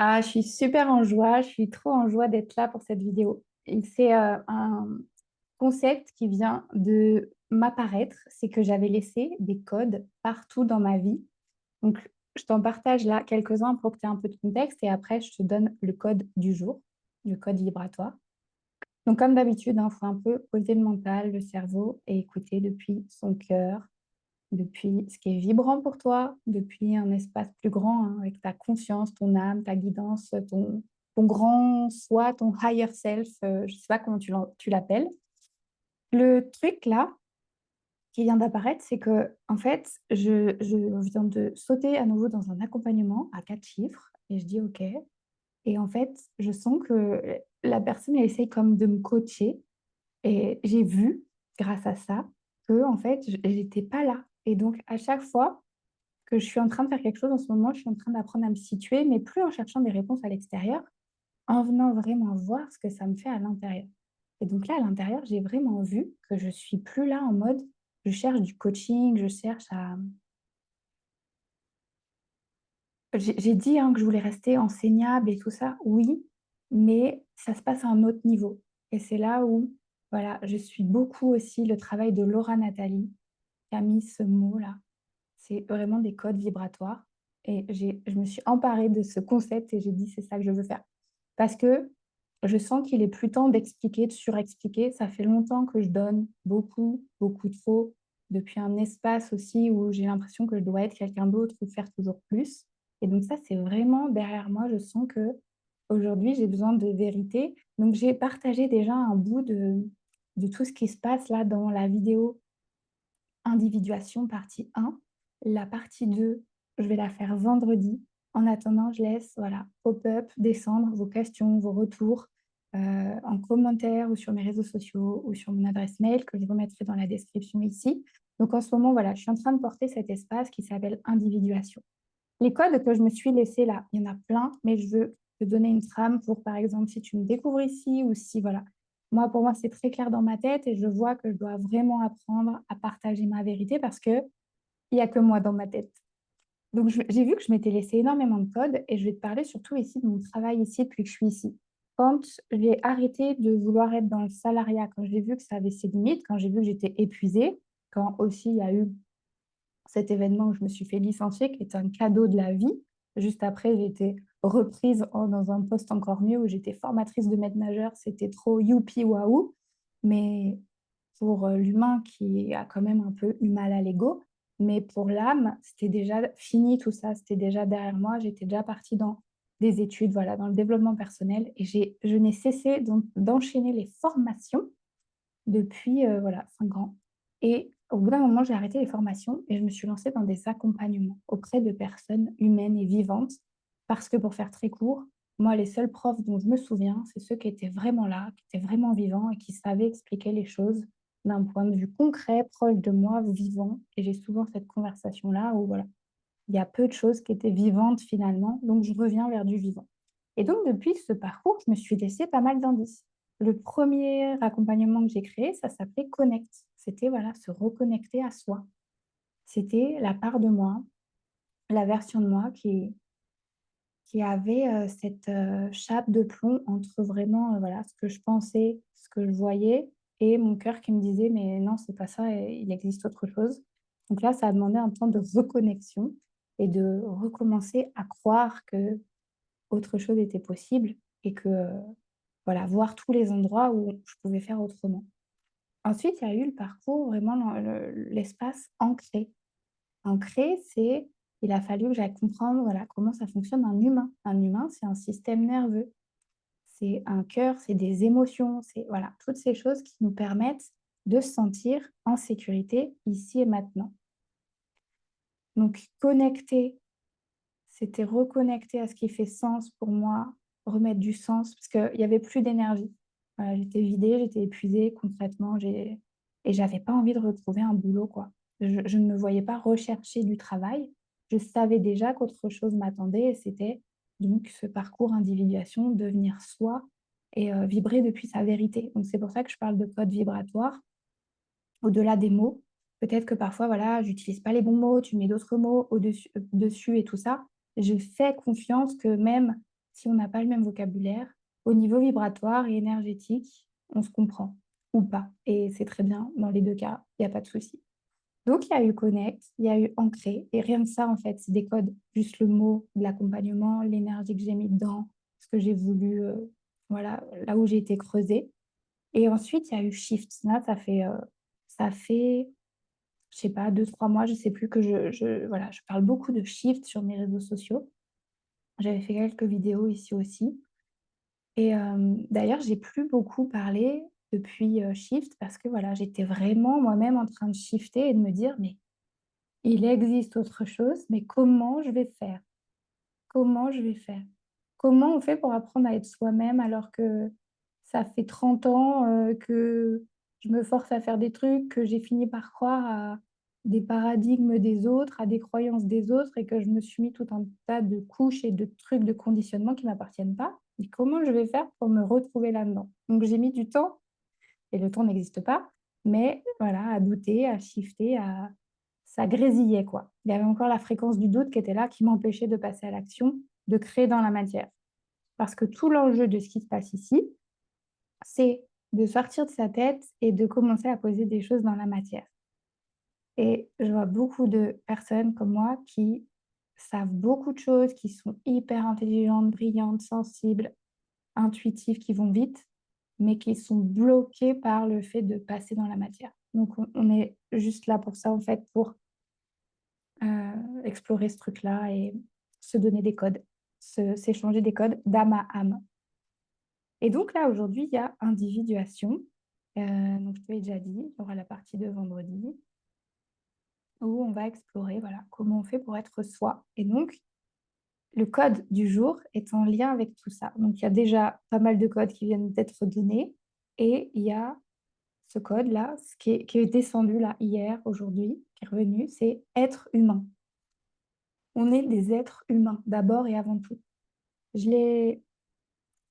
Ah, je suis super en joie, je suis trop en joie d'être là pour cette vidéo. Et c'est un concept qui vient de m'apparaître, c'est que j'avais laissé des codes partout dans ma vie. Donc, je t'en partage là quelques-uns pour que tu aies un peu de contexte et après, je te donne le code du jour, le code vibratoire. Donc, comme d'habitude, il faut un peu poser le mental, le cerveau et écouter depuis son cœur, depuis ce qui est vibrant pour toi, depuis un espace plus grand, hein, avec ta conscience, ton âme, ta guidance, ton grand soi, ton higher self, je ne sais pas comment tu l'appelles. Le truc là qui vient d'apparaître, c'est que en fait, je viens de sauter à nouveau dans un accompagnement à 4 chiffres et je dis OK. Et en fait, je sens que la personne elle essaye comme de me coacher et j'ai vu, grâce à ça, que en fait, j'étais pas là. Et donc, à chaque fois que je suis en train de faire quelque chose en ce moment, je suis en train d'apprendre à me situer, mais plus en cherchant des réponses à l'extérieur, en venant vraiment voir ce que ça me fait à l'intérieur. Et donc là, à l'intérieur, j'ai vraiment vu que je suis plus là en mode, je cherche du coaching, je cherche à... J'ai dit hein, que je voulais rester enseignable et tout ça, oui, mais ça se passe à un autre niveau. Et c'est là où, voilà, je suis beaucoup aussi le travail de Laura Nathalie, qui a mis ce mot-là. C'est vraiment des codes vibratoires. Et je me suis emparée de ce concept et j'ai dit, c'est ça que je veux faire. Parce que je sens qu'il est plus temps d'expliquer, de surexpliquer. Ça fait longtemps que je donne beaucoup, beaucoup trop, depuis un espace aussi où j'ai l'impression que je dois être quelqu'un d'autre ou faire toujours plus. Et donc ça, c'est vraiment derrière moi. Je sens que aujourd'hui, j'ai besoin de vérité. Donc j'ai partagé déjà un bout de tout ce qui se passe là dans la vidéo individuation partie 1. La partie 2, je vais la faire vendredi. En attendant, je laisse voilà, pop-up, descendre vos questions, vos retours en commentaire ou sur mes réseaux sociaux ou sur mon adresse mail que je remettrai dans la description ici. Donc en ce moment, voilà, je suis en train de porter cet espace qui s'appelle individuation. Les codes que je me suis laissés là, il y en a plein, mais je veux te donner une trame pour, par exemple, si tu me découvres ici ou si, voilà. Moi, pour moi, c'est très clair dans ma tête et je vois que je dois vraiment apprendre à partager ma vérité parce que il n'y a que moi dans ma tête. Donc, j'ai vu que je m'étais laissé énormément de codes et je vais te parler surtout ici de mon travail ici depuis que je suis ici. Quand j'ai arrêté de vouloir être dans le salariat, quand j'ai vu que ça avait ses limites, quand j'ai vu que j'étais épuisée, quand aussi il y a eu cet événement où je me suis fait licencier, qui est un cadeau de la vie. Juste après, j'ai été reprise dans un poste encore mieux où j'étais formatrice de maître nageur. C'était trop youpi waouh. Mais pour l'humain qui a quand même un peu eu mal à l'ego, mais pour l'âme, c'était déjà fini tout ça. C'était déjà derrière moi. J'étais déjà partie dans des études, voilà, dans le développement personnel. Et je n'ai cessé d'enchaîner les formations depuis voilà, 5 ans. Et au bout d'un moment, j'ai arrêté les formations et je me suis lancée dans des accompagnements auprès de personnes humaines et vivantes. Parce que pour faire très court, moi, les seuls profs dont je me souviens, c'est ceux qui étaient vraiment là, qui étaient vraiment vivants et qui savaient expliquer les choses d'un point de vue concret, proche de moi, vivant. Et j'ai souvent cette conversation-là où voilà, il y a peu de choses qui étaient vivantes finalement, donc je reviens vers du vivant. Et donc, depuis ce parcours, je me suis laissé pas mal d'indices. Le premier accompagnement que j'ai créé, ça s'appelait Connect. C'était voilà, se reconnecter à soi. C'était la part de moi, la version de moi qui avait cette chape de plomb entre vraiment voilà, ce que je pensais, ce que je voyais, et mon cœur qui me disait, mais non, c'est pas ça, il existe autre chose. Donc là, ça a demandé un temps de reconnexion et de recommencer à croire que autre chose était possible et que, voilà, voir tous les endroits où je pouvais faire autrement. Ensuite, il y a eu le parcours, vraiment l'espace ancré. Ancré, c'est, il a fallu que j'aille comprendre voilà, comment ça fonctionne un humain. Un humain, c'est un système nerveux, c'est un cœur, c'est des émotions, c'est voilà, toutes ces choses qui nous permettent de se sentir en sécurité ici et maintenant. Donc, connecter, c'était reconnecter à ce qui fait sens pour moi, remettre du sens, parce qu'il n'y avait plus d'énergie. Voilà, j'étais vidée, j'étais épuisée concrètement, et j'avais pas envie de retrouver un boulot, quoi. Je ne me voyais pas rechercher du travail. Je savais déjà qu'autre chose m'attendait, et c'était donc ce parcours individuation, devenir soi et vibrer depuis sa vérité. Donc c'est pour ça que je parle de code vibratoire au-delà des mots. Peut-être que parfois, voilà, j'utilise pas les bons mots, tu mets d'autres mots au-dessus, dessus et tout ça. Je fais confiance que même si on n'a pas le même vocabulaire, au niveau vibratoire et énergétique, on se comprend ou pas et c'est très bien dans les 2 cas, il y a pas de souci. Donc il y a eu connect, il y a eu ancré et rien que ça, en fait, c'est des codes. Juste le mot de l'accompagnement, l'énergie que j'ai mis dedans, ce que j'ai voulu, voilà, là où j'ai été creusée et ensuite il y a eu shift. Là, ça fait, je sais pas 2 3 mois, je sais plus que voilà, je parle beaucoup de shift sur mes réseaux sociaux. J'avais fait quelques vidéos ici aussi et d'ailleurs, j'ai plus beaucoup parlé depuis, shift parce que voilà, j'étais vraiment moi-même en train de shifter et de me dire: «Mais il existe autre chose, mais comment je vais faire? Comment je vais faire? Comment on fait pour apprendre à être soi-même alors que ça fait 30 ans, que je me force à faire des trucs, que j'ai fini par croire à des paradigmes des autres, à des croyances des autres et que je me suis mis tout un tas de couches et de trucs de conditionnement qui m'appartiennent pas. Et comment je vais faire pour me retrouver là-dedans?» Donc j'ai mis du temps et le temps n'existe pas, mais voilà, à douter, à shifter, à ça grésillait, quoi. Il y avait encore la fréquence du doute qui était là, qui m'empêchait de passer à l'action, de créer dans la matière. Parce que tout l'enjeu de ce qui se passe ici, c'est de sortir de sa tête et de commencer à poser des choses dans la matière. Et je vois beaucoup de personnes comme moi qui savent beaucoup de choses, qui sont hyper intelligentes, brillantes, sensibles, intuitives, qui vont vite, mais qui sont bloquées par le fait de passer dans la matière. Donc on est juste là pour ça, en fait, pour explorer ce truc-là et se donner des codes, s'échanger des codes d'âme à âme. Et donc là, aujourd'hui, il y a individuation. Donc je te l'ai déjà dit, il y aura la partie de vendredi où on va explorer, voilà, comment on fait pour être soi. Et donc, le code du jour est en lien avec tout ça. Donc il y a déjà pas mal de codes qui viennent d'être donnés et il y a ce code-là, ce qui est descendu là hier, aujourd'hui, qui est revenu, c'est être humain. On est des êtres humains, d'abord et avant tout. Je l'ai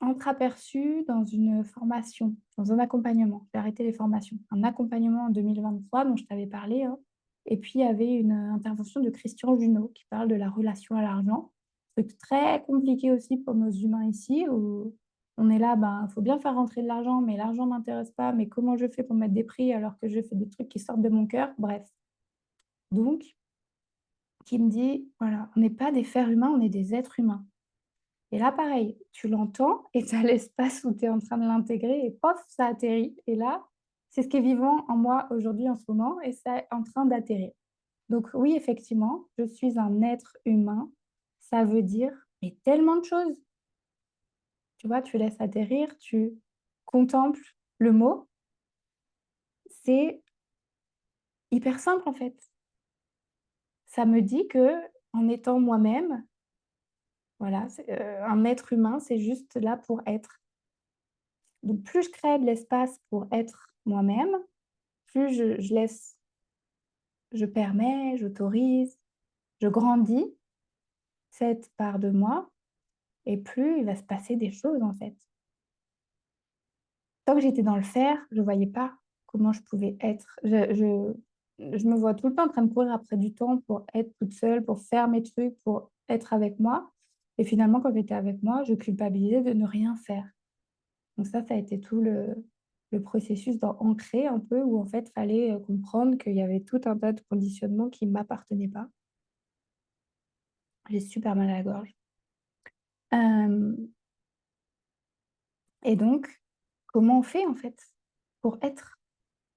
entreaperçu dans une formation, dans un accompagnement. J'ai arrêté les formations. Un accompagnement en 2023 dont je t'avais parlé, hein. Et puis, il y avait une intervention de Christian Junot qui parle de la relation à l'argent. Truc très compliqué aussi pour nos humains ici, où on est là, ben, il faut bien faire rentrer de l'argent, mais l'argent ne m'intéresse pas. Mais comment je fais pour mettre des prix alors que je fais des trucs qui sortent de mon cœur? Bref. Donc, qui me dit, voilà, on n'est pas des fers humains, on est des êtres humains. Et là, pareil, tu l'entends et tu as l'espace où tu es en train de l'intégrer et pof, ça atterrit. Et là, c'est ce qui est vivant en moi aujourd'hui, en ce moment, et c'est en train d'atterrir. Donc oui, effectivement, je suis un être humain. Ça veut dire mais tellement de choses. Tu vois, tu laisses atterrir, tu contemples le mot. C'est hyper simple en fait. Ça me dit que en étant moi-même, voilà, un être humain, c'est juste là pour être. Donc plus je crée de l'espace pour être moi-même, plus je laisse, je permets, j'autorise, je grandis cette part de moi et plus il va se passer des choses, en fait. Tant que j'étais dans le faire, je ne voyais pas comment je pouvais être. Je me vois tout le temps en train de courir après du temps pour être toute seule, pour faire mes trucs, pour être avec moi et finalement, quand j'étais avec moi, je culpabilisais de ne rien faire. Donc ça a été tout le processus d'ancrer un peu où en fait, fallait, comprendre qu'il y avait tout un tas de conditionnements qui ne m'appartenaient pas. J'ai super mal à la gorge. Hem et donc, comment on fait en fait pour être?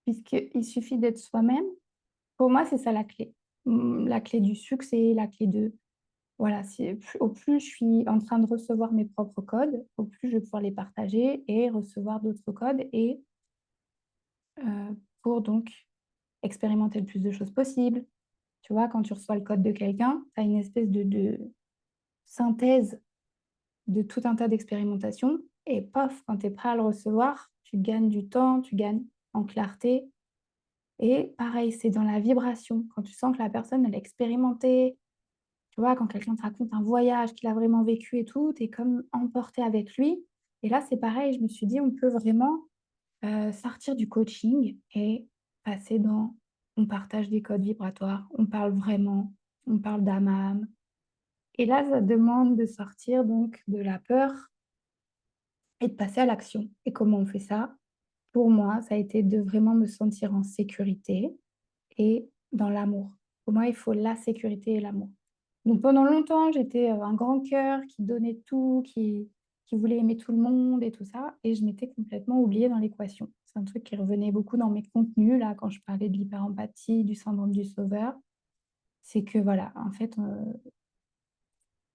Puisqu'il suffit d'être soi-même. Pour moi, c'est ça la clé. La clé du succès, la clé de voilà, c'est au plus je suis en train de recevoir mes propres codes, au plus je vais pouvoir les partager et recevoir d'autres codes et pour donc expérimenter le plus de choses possible. Tu vois, quand tu reçois le code de quelqu'un, tu as une espèce de synthèse de tout un tas d'expérimentations et paf, quand tu es prêt à le recevoir, tu gagnes du temps, tu gagnes en clarté et pareil, c'est dans la vibration. Quand tu sens que la personne, elle a expérimenté, tu vois, quand quelqu'un te raconte un voyage qu'il a vraiment vécu et tout, tu es comme emporté avec lui et là, c'est pareil, je me suis dit: «On peut vraiment, sortir du coaching et passer dans on partage des codes vibratoires, on parle vraiment, on parle d'âme à âme» Et là, ça demande de sortir donc de la peur et de passer à l'action. Et comment on fait ça? Pour moi, ça a été de vraiment me sentir en sécurité et dans l'amour. Pour moi, il faut la sécurité et l'amour. Donc pendant longtemps, j'étais, un grand cœur qui donnait tout, qui voulait aimer tout le monde et tout ça et je m'étais complètement oubliée dans l'équation. C'est un truc qui revenait beaucoup dans mes contenus, là, quand je parlais de l'hyperempathie, du syndrome du sauveur. C'est que voilà, en fait,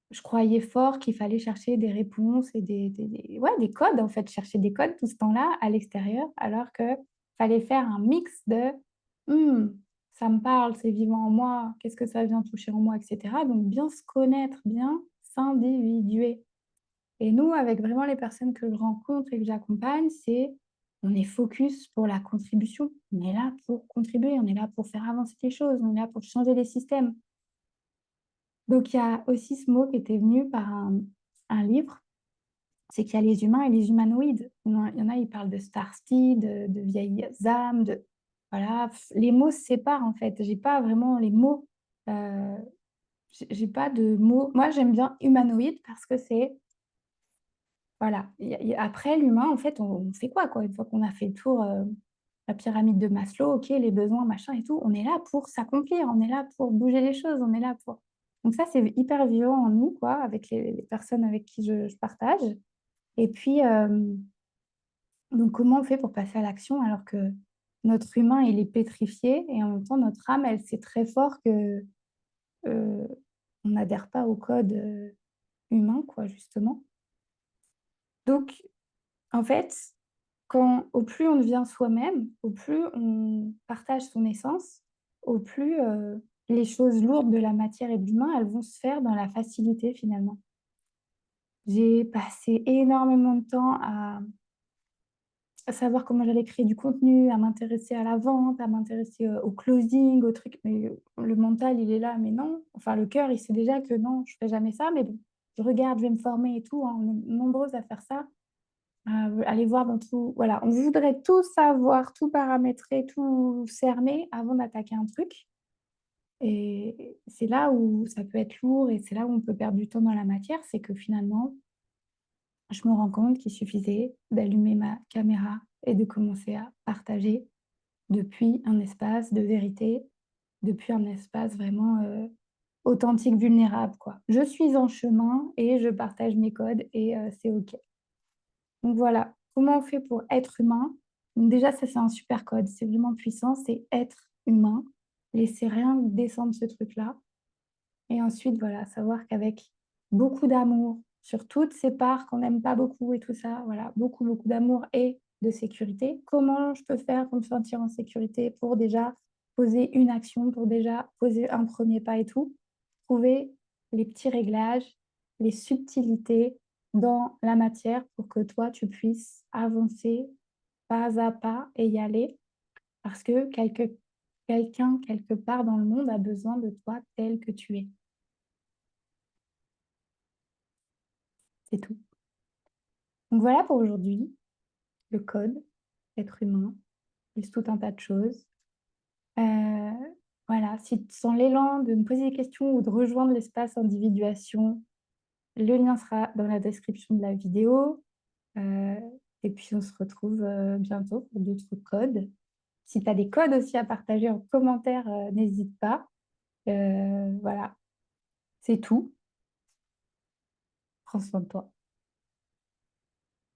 je croyais fort qu'il fallait chercher des réponses et ouais, des codes, en fait, chercher des codes tout ce temps-là à l'extérieur, alors que fallait faire un mix de ça me parle, c'est vivant en moi, qu'est-ce que ça vient toucher en moi, et cetera. Donc, bien se connaître, bien s'individuer. Et nous, avec vraiment les personnes que je rencontre et que j'accompagne, on est focus pour la contribution. On est là pour contribuer, on est là pour faire avancer les choses, on est là pour changer les systèmes. Donc, il y a aussi ce mot qui était venu par un livre, c'est qu'il y a les humains et les humanoïdes. Il y en a, ils parlent de star-seed, de vieilles âmes, voilà, les mots se séparent en fait. J'ai pas vraiment les mots, j'ai pas de mots. Moi, j'aime bien humanoïde parce que c'est, voilà, après l'humain, en fait, on fait quoi? Une fois qu'on a fait le tour, la pyramide de Maslow, OK, les besoins, machin et tout, on est là pour s'accomplir, on est là pour bouger les choses, on est là pour donc ça, c'est hyper vivant en nous, quoi, avec les personnes avec qui je partage et puis, donc comment on fait pour passer à l'action alors que notre humain, il est pétrifié et en même temps, notre âme, elle sait très fort que, heu, on n'adhère pas au code, humain, quoi, justement. Donc en fait, au plus on devient soi-même, au plus on partage son essence, au plus, les choses lourdes de la matière et de l'humain, elles vont se faire dans la facilité finalement. J'ai passé énormément de temps à savoir comment j'allais créer du contenu, à m'intéresser à la vente, à m'intéresser, au closing, aux trucs, mais le mental, il est là, mais non. Enfin, le cœur, il sait déjà que non, je ne ferai jamais ça, mais bon, je regarde, je vais me former et tout, hein, on est nombreuses à faire ça. Aller voir dans tout voilà, on voudrait tout savoir, tout paramétrer, tout cerner avant d'attaquer un truc et c'est là où ça peut être lourd et c'est là où on peut perdre du temps dans la matière, c'est que finalement, je me rends compte qu'il suffisait d'allumer ma caméra et de commencer à partager depuis un espace de vérité, depuis un espace vraiment, authentique, vulnérable, quoi. Je suis en chemin et je partage mes codes et c'est OK. Donc voilà, comment on fait pour être humain? Donc déjà, ça, c'est un super code, c'est vraiment puissant, c'est être humain. Laisser rien descendre ce truc-là et ensuite, voilà, savoir qu'avec beaucoup d'amour sur toutes ces parts qu'on n'aime pas beaucoup et tout ça, voilà, beaucoup, beaucoup d'amour et de sécurité. Comment je peux faire pour me sentir en sécurité? Pour déjà poser une action, pour déjà poser un premier pas et tout. Trouver les petits réglages, les subtilités dans la matière pour que toi, tu puisses avancer pas à pas et y aller parce que quelqu'un, quelque part dans le monde, a besoin de toi tel que tu es. C'est tout. Donc voilà pour aujourd'hui, le code, être humain, plus tout un tas de choses. Heu, voilà, si tu sens l'élan de me poser des questions ou de rejoindre l'espace individuation, le lien sera dans la description de la vidéo. Heu et puis on se retrouve, bientôt pour d'autres codes. Si tu as des codes aussi à partager en commentaire, n'hésite pas. Voilà, c'est tout. Prends soin de toi.